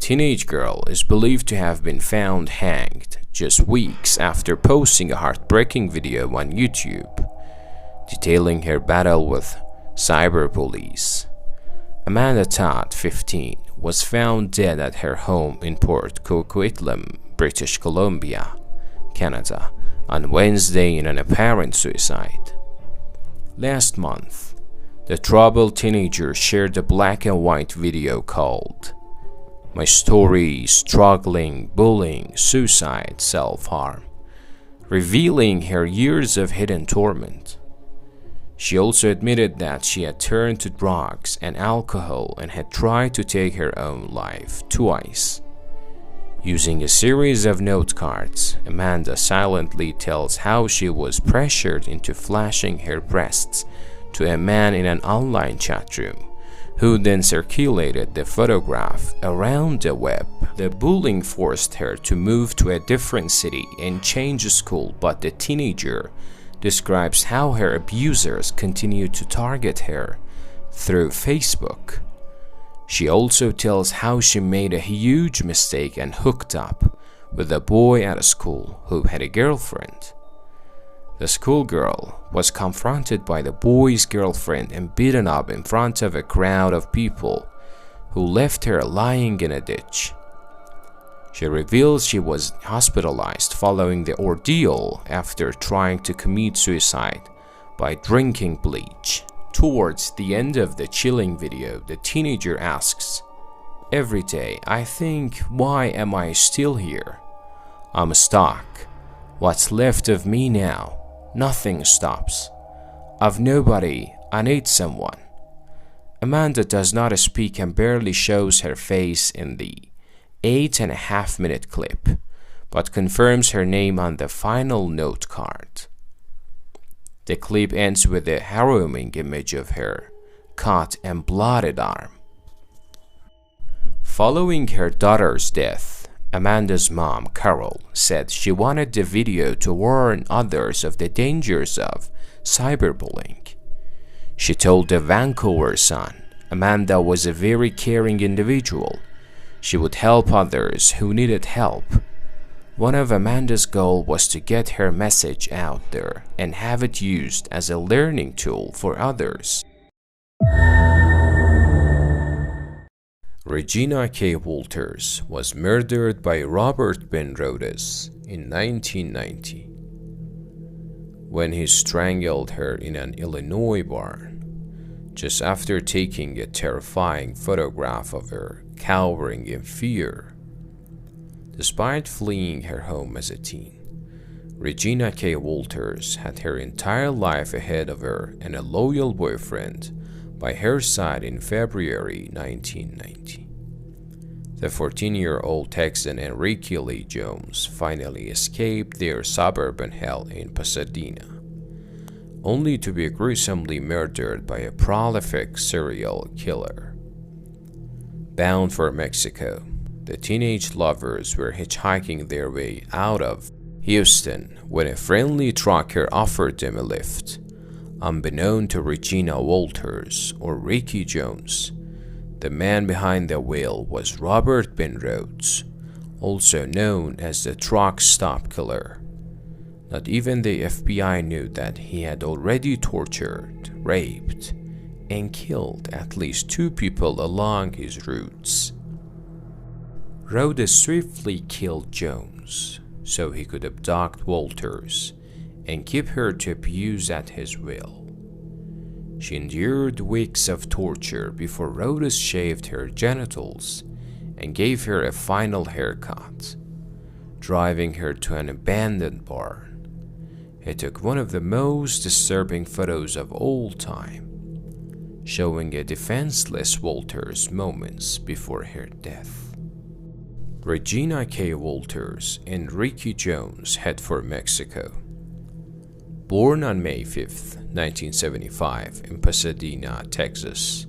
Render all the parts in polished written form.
teenage girl is believed to have been found hanged just weeks after posting a heartbreaking video on YouTube, detailing her battle with cyberbullies. Amanda Todd, 15, was found dead at her home in Port Coquitlam, British Columbia, Canada, on Wednesday in an apparent suicide. Last month, the troubled teenager shared a black and white video called "My Story: Struggling, Bullying, Suicide, Self-Harm," revealing her years of hidden torment. She also admitted that she had turned to drugs and alcohol and had tried to take her own life twice. Using a series of note cards, Amanda silently tells how she was pressured into flashing her breasts to a man in an online chat room, who then circulated the photograph around the web. The bullying forced her to move to a different city and change school, but the teenager describes how her abusers continued to target her through Facebook. She also tells how she made a huge mistake and hooked up with a boy at a school who had a girlfriend. The schoolgirl was confronted by the boy's girlfriend and beaten up in front of a crowd of people who left her lying in a ditch. She reveals she was hospitalized following the ordeal after trying to commit suicide by drinking bleach. Towards the end of the chilling video, the teenager asks, "Every day I think, why am I still here? I'm stuck. What's left of me now? Nothing stops. I've nobody. I need someone." Amanda does not speak and barely shows her face in the 8.5-minute clip, but confirms her name on the final note card. The clip ends with a harrowing image of her cut and bloodied arm. Following her daughter's death, Amanda's mom, Carol, said she wanted the video to warn others of the dangers of cyberbullying. She told the Vancouver Sun, Amanda was a very caring individual. She would help others who needed help. One of Amanda's goals was to get her message out there and have it used as a learning tool for others. Regina K. Walters was murdered by Robert Penrose in 1990 when he strangled her in an Illinois barn, just after taking a terrifying photograph of her cowering in fear. Despite fleeing her home as a teen, Regina K. Walters had her entire life ahead of her and a loyal boyfriend by her side in February 1990. The 14-year-old Texan Enrique Lee Jones finally escaped their suburban hell in Pasadena, only to be gruesomely murdered by a prolific serial killer. Bound for Mexico, the teenage lovers were hitchhiking their way out of Houston when a friendly trucker offered them a lift. Unbeknown to Regina Walters or Ricky Jones, the man behind the wheel was Robert Penrose, also known as the truck stop killer. Not even the FBI knew that he had already tortured, raped, and killed at least 2 people along his routes. Rhoda swiftly killed Jones so he could abduct Walters and keep her to abuse at his will. She endured weeks of torture before Rhoda shaved her genitals and gave her a final haircut, driving her to an abandoned barn. He took one of the most disturbing photos of all time, showing a defenseless Walters moments before her death. Regina K. Walters and Ricky Jones head for Mexico. Born on May 5, 1975 in Pasadena, Texas,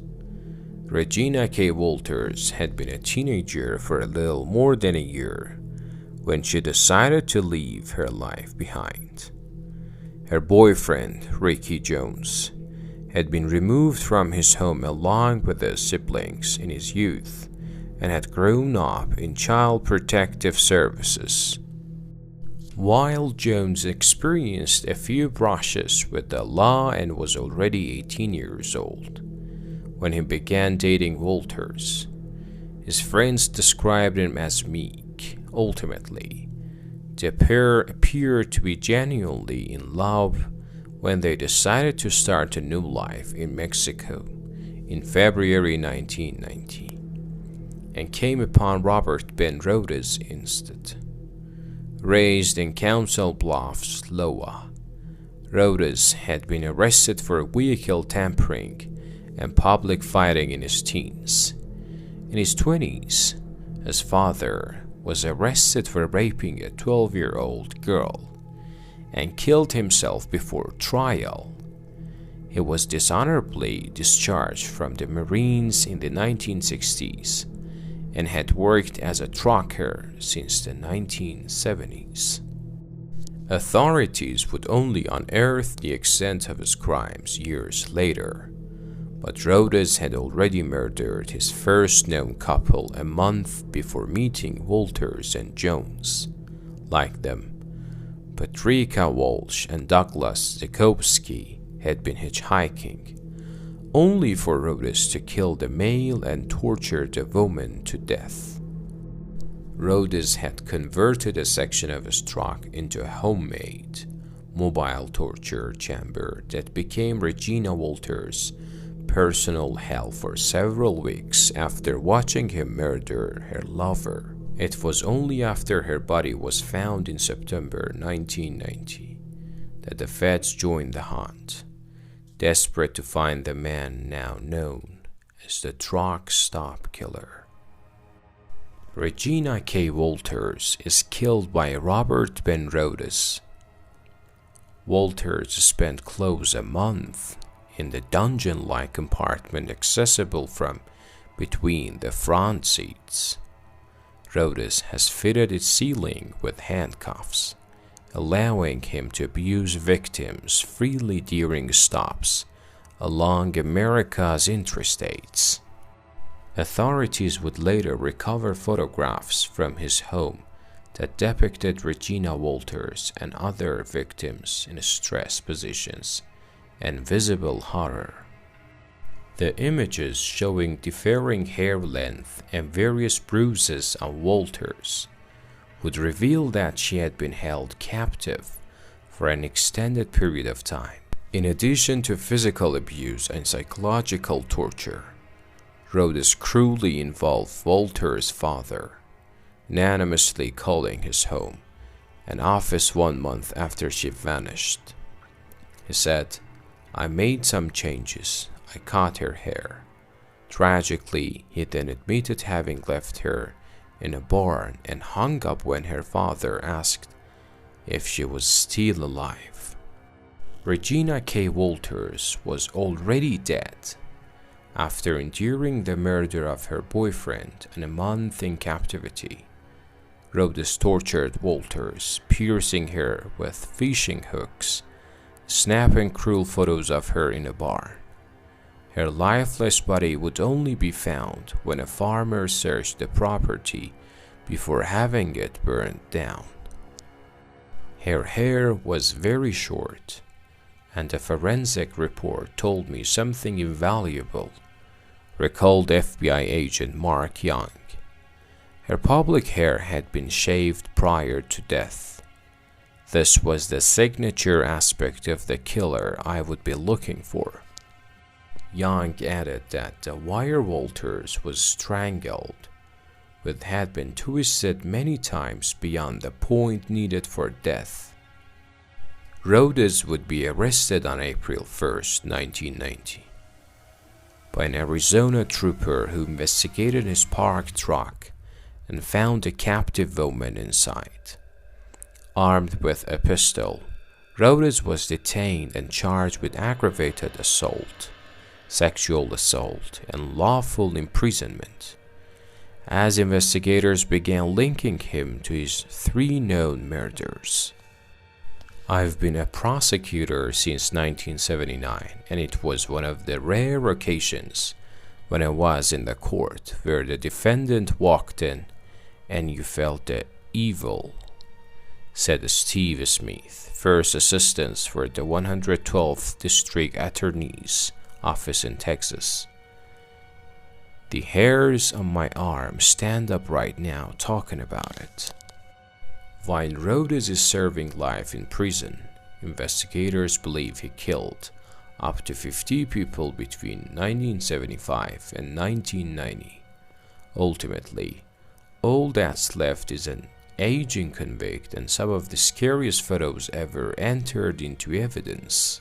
Regina K. Walters had been a teenager for a little more than a year when she decided to leave her life behind. Her boyfriend, Ricky Jones, had been removed from his home along with his siblings in his youth and had grown up in Child Protective Services. While Jones experienced a few brushes with the law and was already 18 years old when he began dating Walters, his friends described him as meek. Ultimately, the pair appeared to be genuinely in love when they decided to start a new life in Mexico in February 1990 and came upon Robert Ben Rhodes instead. Raised in Council Bluffs, Iowa, Rhodes had been arrested for vehicle tampering and public fighting in his teens. In his 20s, his father was arrested for raping a 12-year-old girl and killed himself before trial. He was dishonorably discharged from the Marines in the 1960s and had worked as a trucker since the 1970s. Authorities would only unearth the extent of his crimes years later, but Rhodes had already murdered his first known couple a month before meeting Walters and Jones. Like them, Patricia Walsh and Douglas Zakowski had been hitchhiking, only for Rhodes to kill the male and torture the woman to death. Rhodes had converted a section of his truck into a homemade, mobile torture chamber that became Regina Walters' personal hell for several weeks after watching him murder her lover. It was only after her body was found in September 1990 that the feds joined the hunt, desperate to find the man now known as the truck stop killer. Regina K. Walters is killed by Robert Ben Rhodes. Walters spent close a month in the dungeon-like compartment accessible from between the front seats. Rhodes has fitted its ceiling with handcuffs, allowing him to abuse victims freely during stops along America's interstates. Authorities would later recover photographs from his home that depicted Regina Walters and other victims in stress positions and visible horror. The images showing differing hair length and various bruises on Walters would reveal that she had been held captive for an extended period of time. In addition to physical abuse and psychological torture, Rhodes cruelly involved Walters' father, unanimously calling his home and office 1 month after she vanished. He said, "I made some changes. I cut her hair." Tragically, he then admitted having left her in a barn and hung up when her father asked if she was still alive. Regina K. Walters was already dead after enduring the murder of her boyfriend and a month in captivity. Rhodes tortured Walters, piercing her with fishing hooks, snapping cruel photos of her in a barn. Her lifeless body would only be found when a farmer searched the property before having it burned down. Her hair was very short, and a forensic report told me something invaluable, recalled FBI agent Mark Young. Her public hair had been shaved prior to death. This was the signature aspect of the killer I would be looking for. Young added that the wire Walters was strangled, but had been twisted many times beyond the point needed for death. Rhodes would be arrested on April 1st, 1990, by an Arizona trooper who investigated his parked truck and found a captive woman inside. Armed with a pistol, Rhodes was detained and charged with aggravated assault, sexual assault, and lawful imprisonment, as investigators began linking him to his 3 known murders. I've been a prosecutor since 1979, and it was one of the rare occasions when I was in the court where the defendant walked in and you felt the evil," said Steve Smith, first assistant for the 112th District Attorney's Office in Texas. "The hairs on my arm stand up right now talking about it." While Rhodes is serving life in prison, investigators believe he killed up to 50 people between 1975 and 1990. Ultimately, all that's left is an aging convict and some of the scariest photos ever entered into evidence.